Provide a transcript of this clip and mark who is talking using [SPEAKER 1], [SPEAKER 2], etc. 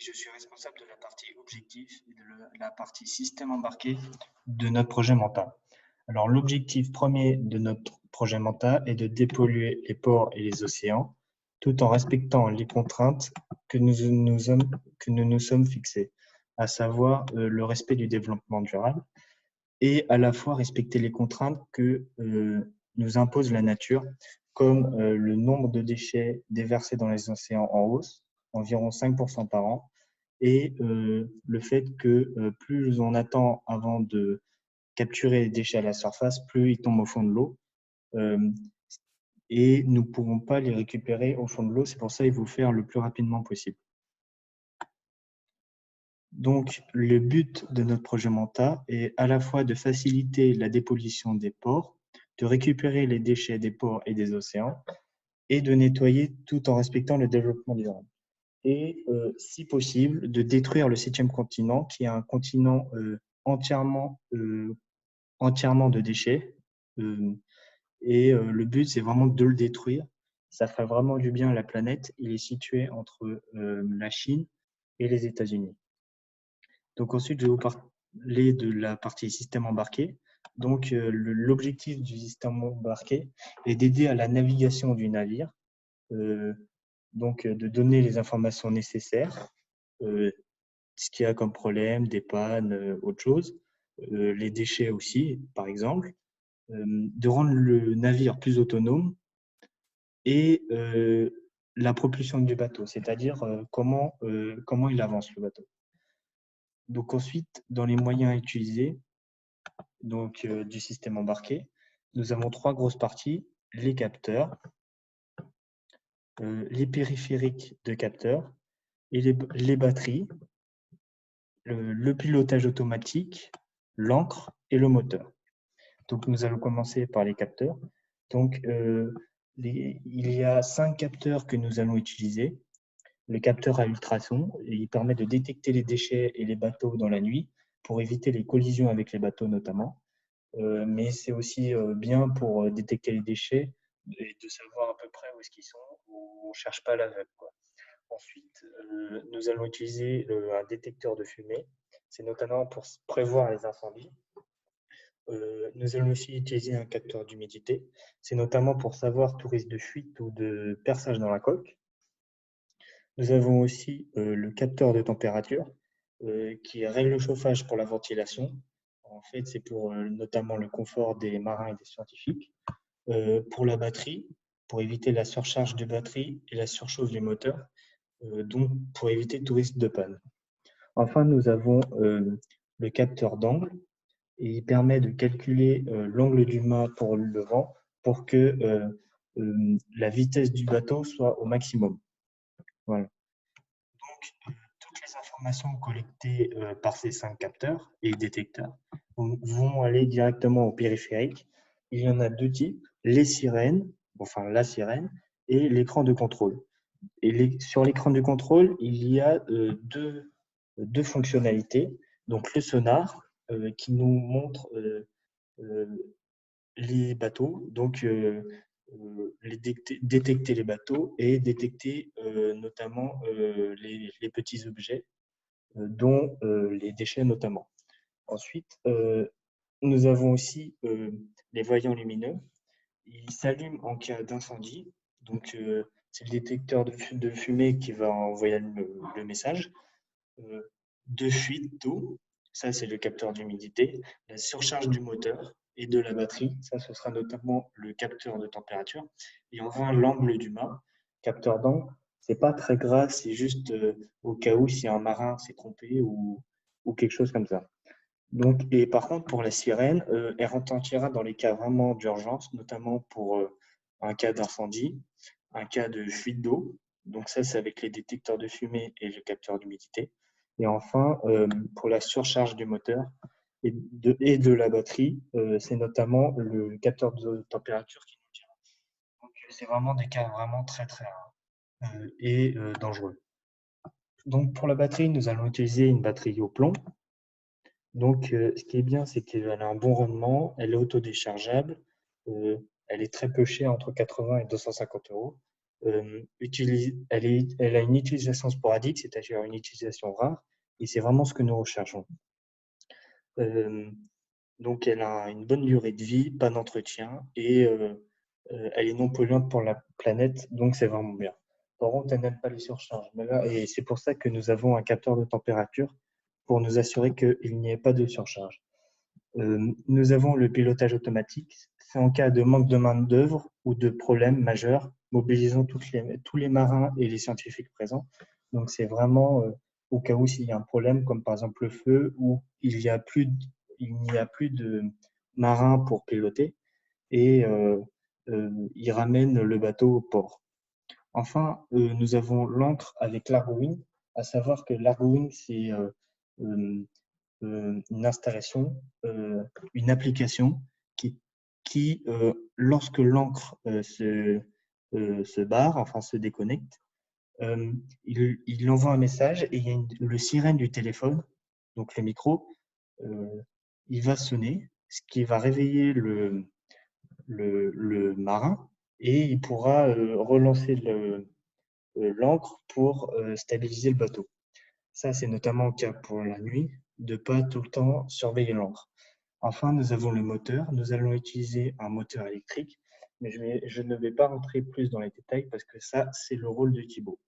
[SPEAKER 1] je suis responsable de la partie objectif et de la partie système embarqué de notre projet Manta. Alors, l'objectif premier de notre projet Manta est de dépolluer les ports et les océans, tout en respectant les contraintes que nous nous sommes fixées, à savoir le respect du développement durable et à la fois respecter les contraintes que nous impose la nature, comme le nombre de déchets déversés dans les océans en hausse, environ 5% par an, et le fait que plus on attend avant de capturer les déchets à la surface, plus ils tombent au fond de l'eau. Et nous ne pourrons pas les récupérer au fond de l'eau. C'est pour ça qu'il faut faire le plus rapidement possible. Donc, le but de notre projet Manta est à la fois de faciliter la dépollution des ports, de récupérer les déchets des ports et des océans, et de nettoyer tout en respectant le développement durable. Et, si possible, de détruire le 7e continent, qui est un continent entièrement de déchets. Et le but, c'est vraiment de le détruire. Ça ferait vraiment du bien à la planète. Il est situé entre la Chine et les États-Unis. Donc ensuite, je vais vous parler de la partie système embarqué. Donc l'objectif du système embarqué est d'aider à la navigation du navire, donc de donner les informations nécessaires, ce qu'il y a comme problème, des pannes, autre chose, les déchets aussi, par exemple, de rendre le navire plus autonome et la propulsion du bateau, c'est-à-dire comment il avance le bateau. Donc ensuite, dans les moyens utilisés donc, du système embarqué, nous avons 3 grosses parties, les capteurs, les périphériques de capteurs et les batteries, le pilotage automatique, l'ancre et le moteur. Donc nous allons commencer par les capteurs. Donc il y a 5 capteurs que nous allons utiliser. Le capteur à ultrasons, il permet de détecter les déchets et les bateaux dans la nuit pour éviter les collisions avec les bateaux notamment. Mais c'est aussi bien pour détecter les déchets et de savoir à peu près où est-ce qu'ils sont, où on ne cherche pas l'aveugle, quoi. Ensuite, nous allons utiliser un détecteur de fumée. C'est notamment pour prévoir les incendies. Nous allons aussi utiliser un capteur d'humidité. C'est notamment pour savoir tout risque de fuite ou de perçage dans la coque. Nous avons aussi le capteur de température qui règle le chauffage pour la ventilation. En fait, c'est pour notamment le confort des marins et des scientifiques. Pour la batterie, pour éviter la surcharge de batterie et la surchauffe du moteur, donc pour éviter tout risque de panne. Enfin, nous avons le capteur d'angle et il permet de calculer l'angle du mât pour le vent pour que la vitesse du bateau soit au maximum. Voilà. Donc, toutes les informations collectées par ces 5 capteurs et détecteurs vont aller directement au périphérique. Il y en a 2 types, les sirènes, enfin la sirène, et l'écran de contrôle. Et sur l'écran de contrôle, il y a deux fonctionnalités. Donc le sonar qui nous montre les bateaux, donc détecter les bateaux et détecter notamment les petits objets, dont les déchets notamment. Ensuite, nous avons aussi les voyants lumineux. Ils s'allument en cas d'incendie. Donc, c'est le détecteur de fumée qui va envoyer le message. De fuite d'eau, ça c'est le capteur d'humidité. La surcharge du moteur et de la batterie, ça ce sera notamment le capteur de température. Et enfin, l'angle du mât, capteur d'angle. C'est pas très grave, c'est juste au cas où si un marin s'est trompé ou quelque chose comme ça. Donc, et par contre, pour la sirène, elle retentira dans les cas vraiment d'urgence, notamment pour un cas d'incendie, un cas de fuite d'eau. Donc ça, c'est avec les détecteurs de fumée et le capteur d'humidité. Et enfin, pour la surcharge du moteur et de la batterie, c'est notamment le capteur de température qui nous dira. Donc, c'est vraiment des cas vraiment très, très rares et dangereux. Donc, pour la batterie, nous allons utiliser une batterie au plomb. Donc, ce qui est bien, c'est qu'elle a un bon rendement, elle est autodéchargeable, elle est très peu chère, entre 80 et 250 euros. elle a une utilisation sporadique, c'est-à-dire une utilisation rare, et c'est vraiment ce que nous recherchons. Donc, elle a une bonne durée de vie, pas d'entretien, et elle est non polluante pour la planète, donc c'est vraiment bien. Par contre, elle n'aime pas les surcharges. Et c'est pour ça que nous avons un capteur de température pour nous assurer qu'il n'y ait pas de surcharge. Nous avons le pilotage automatique. C'est en cas de manque de main-d'œuvre ou de problème majeur, mobilisant tous les marins et les scientifiques présents. Donc, c'est vraiment au cas où s'il y a un problème, comme par exemple le feu, où il n'y a plus de marins pour piloter et ils ramènent le bateau au port. Enfin, nous avons l'ancre avec l'Argowing, à savoir que l'Argowing, c'est une installation, une application qui lorsque l'encre se barre, enfin se déconnecte, il envoie un message et il y a le sirène du téléphone, donc le micro, il va sonner, ce qui va réveiller le marin et il pourra relancer l'ancre pour stabiliser le bateau. Ça, c'est notamment le cas pour la nuit, de ne pas tout le temps surveiller l'ancre. Enfin, nous avons le moteur. Nous allons utiliser un moteur électrique, mais je ne vais pas rentrer plus dans les détails parce que ça, c'est le rôle de Thibaut.